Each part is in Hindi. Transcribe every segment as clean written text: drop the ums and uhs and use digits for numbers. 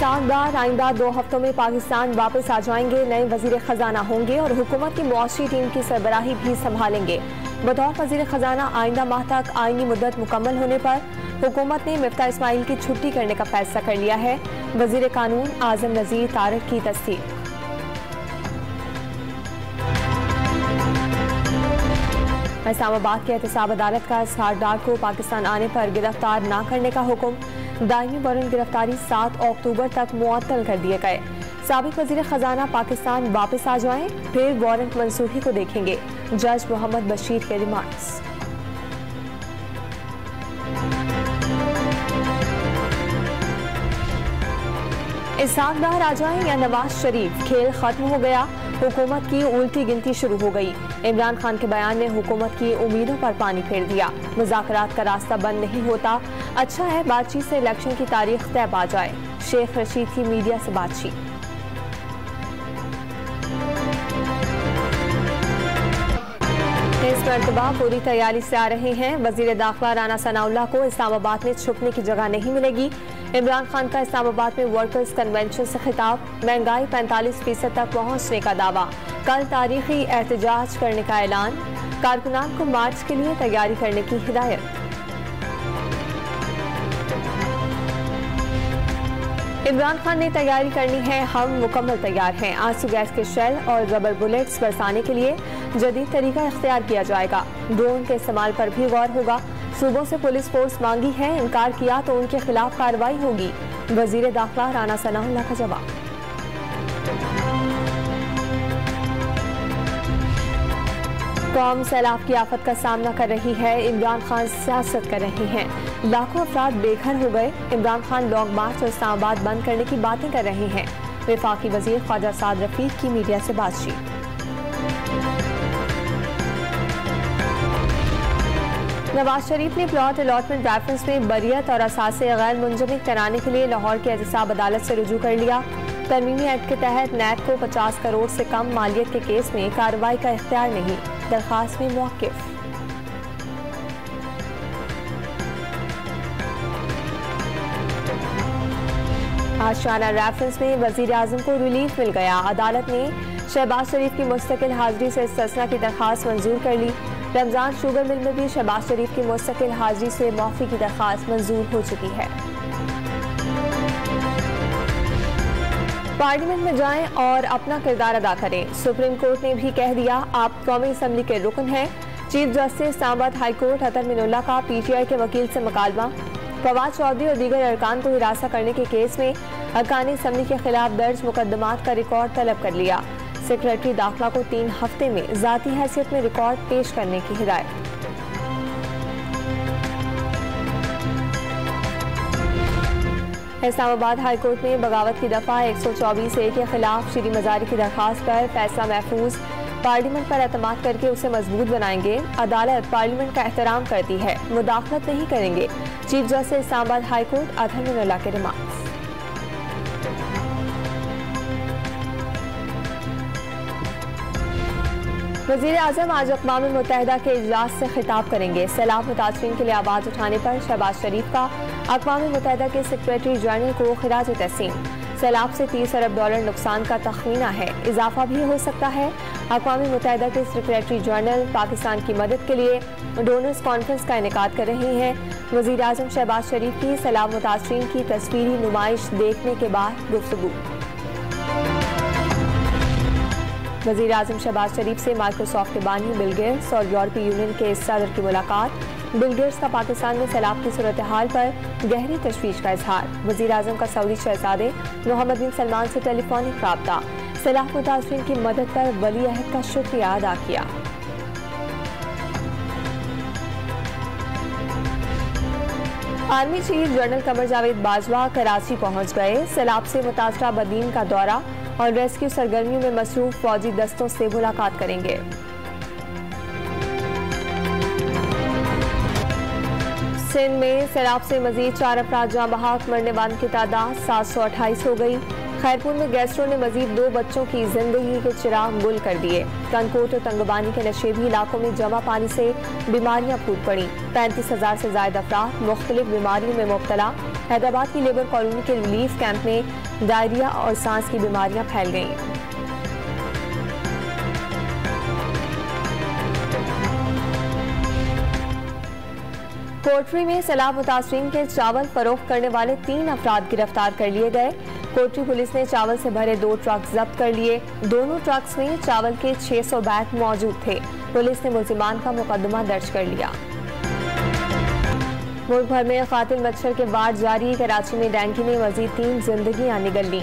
इस्हाक डार आइंदा 2 हफ्तों में पाकिस्तान वापस आ जाएंगे। नए वजीर खजाना होंगे और हुकूमत की मुआशी टीम की सरबराही भी संभालेंगे। बतौर वजीर खजाना आइंदा माह तक आईनी मुद्दत मुकम्मल होने पर हुकूमत ने मिफ्ता इस्माइल की छुट्टी करने का फैसला कर लिया है। वजीर कानून आजम नजीर तारक की तस्दीक। इस्लामाबाद के एहतसाब अदालत का इस्हाक डार को पाकिस्तान आने पर गिरफ्तार न करने का हुक्म। दायमी वारंट गिरफ्तारी 7 अक्टूबर तक मुअत्तल कर दिए गए। साबिक वजीर खजाना पाकिस्तान वापस आ जाएं, फिर वारंट मंसूखी को देखेंगे। जज मोहम्मद बशीर के रिमार्क्स। इस्हाक डार आ जाएं या नवाज शरीफ, खेल खत्म हो गया। हुकूमत की उल्टी गिनती शुरू हो गई। इमरान खान के बयान ने हुकूमत की उम्मीदों पर पानी फेर दिया। मुज़ाकरात का रास्ता बंद नहीं होता। अच्छा है बातचीत से इलेक्शन की तारीख तय पा जाए। शेख रशीद की मीडिया से बातचीत। इस मरतबा पूरी तैयारी से आ रहे हैं। वजीर दाखिला राना सनाउल्लाह को इस्लामाबाद में छुपने की जगह नहीं मिलेगी। इमरान खान का इस्लामाबाद में वर्कर्स कन्वेंशन से खिताब। महंगाई 45% तक पहुंचने का दावा। कल तारीखी एहतजाज करने का ऐलान। कारकुनान को मार्च के लिए तैयारी करने की हिदायत। इमरान खान ने तैयारी करनी है, हम मुकम्मल तैयार हैं। आंसू गैस के शेल और रबर बुलेट्स बरसाने के लिए जदीद तरीका इख्तियार किया जाएगा। ड्रोन के इस्तेमाल पर भी गौर होगा। सूबों से पुलिस फोर्स मांगी है, इनकार किया तो उनके खिलाफ कार्रवाई होगी। वजीर दाखिला राना सनाउल्लाह का जवाब। कौम सैलाब की आफत का सामना कर रही है। इमरान खान सियासत कर रहे हैं। लाखों अफराद बेघर हो गए। इमरान खान लॉन्ग मार्च और इस्लामाबाद बंद करने की बातें कर रहे हैं। वफाकी वजीर ख्वाजा साद रफीक की मीडिया से बातचीत। नवाज शरीफ ने प्लॉट अलॉटमेंट रेफरेंस में बरियत और असासे गैर मुंजमद कराने के लिए लाहौर की एहतसाब अदालत से रुजू कर लिया। तरमीमी एक्ट के तहत नैब को 50 करोड़ से कम मालियत के केस में कार्रवाई का इख्तियार नहीं। दरखास्त में मौक़िफ़। आशियाना रेफरेंस में वजीर आजम को रिलीफ मिल गया। अदालत ने शहबाज शरीफ की मुस्तकिल हाजिरी से इस्तिस्ना की दरखास्त मंजूर कर ली। रमजान शुगर मिल में भी शहबाज शरीफ की मुस्तकिल हाजिरी से माफी की दरखास्त मंजूर हो चुकी है। पार्लियामेंट में जाएं और अपना किरदार अदा करें। सुप्रीम कोर्ट ने भी कह दिया, आप कौमी असम्बली के रुकन हैं। Chief justice Islamabad high court Athar Minallah का PTI के वकील से मुकालमा। फवाद चौधरी और दीगर अरकान को हिरासत करने के केस में अरकान असम्बली के खिलाफ दर्ज मुकदमात का रिकॉर्ड तलब कर लिया। सेक्रेटरी दाखिला को 3 हफ्ते में ज़ाती हैसियत में रिकॉर्ड पेश करने की हिदायत। इस्लामाबाद हाई कोर्ट ने बगावत की दफा 124A के खिलाफ श्री मजारी की दरखास्त पर फैसला महफूज। पार्लियामेंट पर एतमाद करके उसे मजबूत बनाएंगे। अदालत पार्लियामेंट का एहतराम करती है, मुदाखलत नहीं करेंगे। Chief justice Islamabad high court Athar Minallah के रिमार्क्स। वज़ीर आज़म आज अक़वाम मुत्तहिदा के इजलास से खिताब करेंगे। सैलाब मुतासरीन के लिए आवाज़ उठाने पर शहबाज शरीफ का अक़वाम मुत्तहिदा के सेक्रेटरी जनरल को खिराज तहसीन। सैलाब से $30 अरब नुकसान का तखमीना है, इजाफा भी हो सकता है। अक़वाम मुत्तहिदा के सेक्रेटरी जनरल पाकिस्तान की मदद के लिए डोनर्स कॉन्फ्रेंस का इनेकाद कर रहे हैं। वज़ीर आज़म शहबाज शरीफ की सैलाब मुतासरीन की तस्वीरी नुमाइश देखने के बाद गुफ्तगू। वज़ीर आज़म शहबाज शरीफ से माइक्रोसॉफ्ट के बानी बिल गेट्स और यूरोपीय यूनियन के सदर की मुलाकात। बिल गेट्स का पाकिस्तान में सैलाब की सूरत हाल पर गहरी तशवीश का इजहार। वज़ीर आज़म का सऊदी शहजादे मोहम्मद बिन सलमान से टेलीफोनिक राब्ता। सैलाब मुतासरीन की मदद पर वली अहद का शुक्रिया अदा किया। Army chief general Qamar Javed Bajwa Karachi पहुंच गए। सैलाब से मुतासरा बदीन का दौरा और रेस्क्यू सरगर्मियों में मसरूफ फौजी दस्तों से मुलाकात करेंगे। सिंध में सैलाब से मजीद 4 अफराद जाँ बहक, मरने वालों की तादाद 728 हो गई। खैरपुर में गैस्ट्रो ने मजीद 2 बच्चों की जिंदगी के चिराग गुल कर दिए। कनकोट और तंगबानी के नशेबी इलाकों में जमा पानी से बीमारियां फूट पड़ी। 35,000 से ज्यादा अफराद मुख्तलिफ बीमारियों में मुब्तला। हैदराबाद की लेबर कॉलोनी के रिलीफ कैंप में डायरिया और सांस की बीमारियां फैल गईं। कोटरी में सैलाब मुतासरीन के चावल फरोख्त करने वाले 3 अफराद गिरफ्तार कर लिए गए। कोटरी पुलिस ने चावल से भरे 2 ट्रक जब्त कर लिए। दोनों ट्रक्स में चावल के 600 बैग मौजूद थे। पुलिस ने मुल्जिमान का मुकदमा दर्ज कर लिया। मुल्क भर में कातिल मच्छर के वार जारी। कराची में डेंगू ने मजीद 3 जिंदगियां निगल लीं।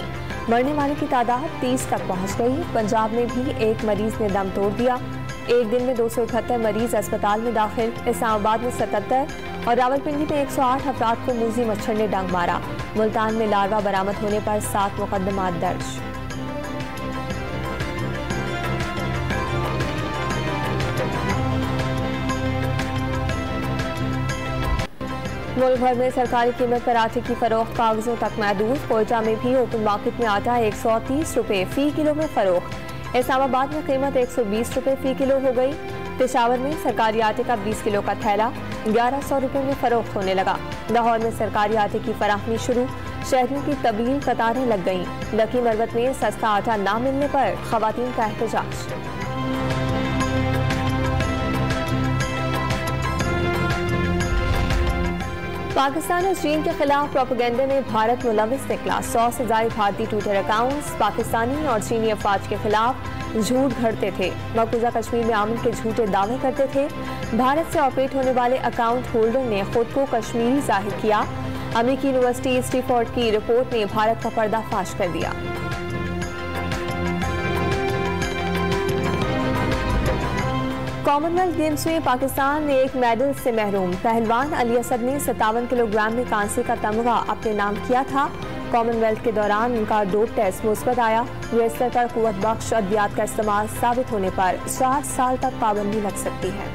मरने वाले की तादाद 30 तक पहुंच गई। पंजाब में भी एक मरीज ने दम तोड़ दिया। एक दिन में 271 मरीज अस्पताल में दाखिल। इस्लामाबाद में 77 और रावलपिंडी में 108 अफराद को मूजी मच्छर ने डंग मारा। मुल्तान में लार्वा बरामद होने पर 7 मुकदमात दर्ज। मुल्क भर में सरकारी कीमत पर आटे की फरोख्त कागजों तक महदूद। कोयटा में भी ओपन मार्केट में आटा 130 रुपए फी किलो में फरोख्त। इस्लामाबाद में कीमत 120 रुपए फी किलो हो गई। पेशावर में सरकारी आटे का 20 किलो का थैला 1100 रुपए में फरोख्त होने लगा। लाहौर में सरकारी आटे की फराहमी शुरू। शहरियों की तवील कतारें लग गईं। लकी मरवत में सस्ता आटा ना मिलने पर खवातीन का एहतजाज। पाकिस्तान और चीन के खिलाफ प्रोपेगेंडे में भारत मुलविस निकला। 100 से ज्यादा भारतीय ट्विटर अकाउंट्स पाकिस्तानी और चीनी अफवाज के खिलाफ झूठ घड़ते थे। मकबूजा कश्मीर में अमन के झूठे दावे करते थे। भारत से ऑपरेट होने वाले अकाउंट होल्डर ने खुद को कश्मीरी जाहिर किया। अमेरिकी यूनिवर्सिटी स्टैनफोर्ड की रिपोर्ट ने भारत का पर्दाफाश कर दिया। कॉमनवेल्थ गेम्स में पाकिस्तान एक मेडल से महरूम। पहलवान अली असद ने 57 किलोग्राम में कांसे का तमगा अपने नाम किया था। कॉमनवेल्थ के दौरान उनका डोप टेस्ट मुस्बत आया। रेसलर पर कुव्वत बख्श अद्वियात का इस्तेमाल साबित होने पर 4 साल तक पाबंदी लग सकती है।